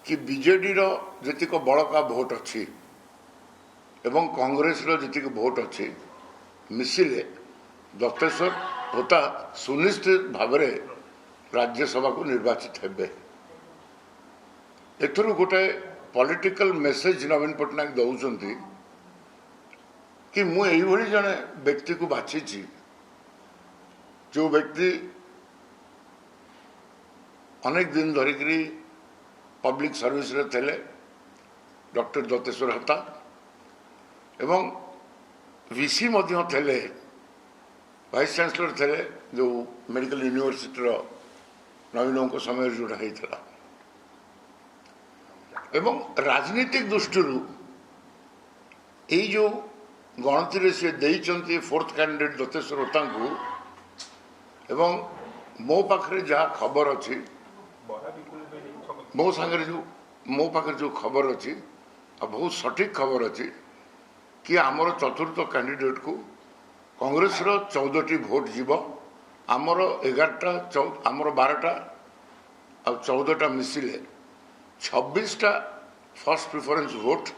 कि बीजेडी जीक बड़का भोट अच्छी एवं कांग्रेस जीक भोट अच्छी मिसिले दत्तेश्वर होता सुनिश्चित भाव राज्यसभा को निर्वाचित हेबे। एथुरु गोटे पॉलिटिकल मेसेज नवीन पट्टनायक दौरान कि मुझे जड़े व्यक्ति को बाछी जो व्यक्ति अनेक दिन धरिक पब्लिक सर्विस रे थे डॉक्टर दत्तेश्वर होता एवं वीसी थे वाइस चांसलर थे जो मेडिकल यूनिवर्सिटी नवीन को समय जोड़ा होता एवं राजनीतिक दृष्टि यही जो गणति से देइचंती फोर्थ कैंडिडेट दत्तेश्वर होता को एवं मो पाखे जहाँ खबर अच्छी मो सांगे जो मो पाखे जो खबर अच्छी बहुत सटीक खबर अच्छी कि आमर चतुर्थ कैंडिडेट को कांग्रेस रो 14टी भोट जीव आमर 11टा आमर 12टा आ 14टा मिसिले 26टा first preference vote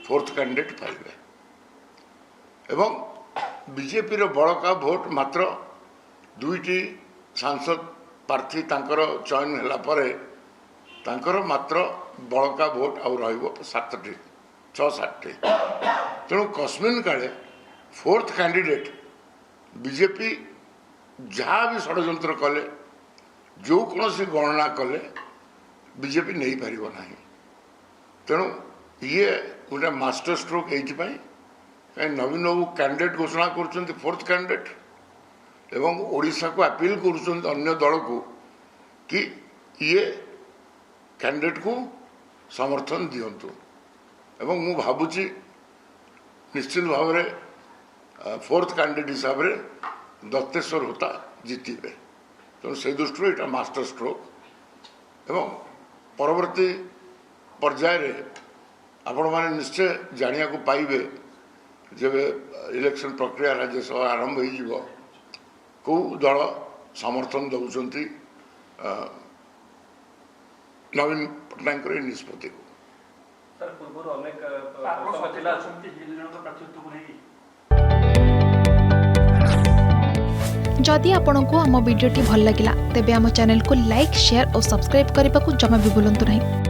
fourth candidate पाइबे एवं बीजेपी रो बड़का भोट मात्र 2टी सांसद प्रार्थी तांकर चयन होला परे तांकर मात्र बड़का भोट आउ रहिबो 7टी 6-7टी तेणु कस्मिन काले फोर्थ कैंडिडेट बीजेपी जहाँ भी षड्यंत्र कले जो कौन सी गणना कले बीजेपी नहीं पार ना तेणु ये गोटे मास्टर स्ट्रोक ये कहीं नवीन बाबू कैंडिडेट घोषणा कर फोर्थ कैंडिडेट एवं ओडिशा को अपील कर दल को कि ये कैंडिडेट को समर्थन दिंतु एवं मु भावुची निश्चित भाव में फोर्थ कैंडिडेट हिसाब से दत्तेश्वर होता जीतबे तेणु से दृष्टि यहाँ मास्टर स्ट्रोक एवं परवर्ती पर्याय आपण मैंने निश्चय जाना को पाइबे जब इलेक्शन प्रक्रिया राज्यसभा आरंभ हो कौ दल समर्थन दौरान नवीन पट्टनायक निष्पत्ति को जदि आपंक आम भिडी भल लगा तेब आम चैनल को लाइक शेयर और सब्सक्राइब करने को जमा भी भूलु नहीं।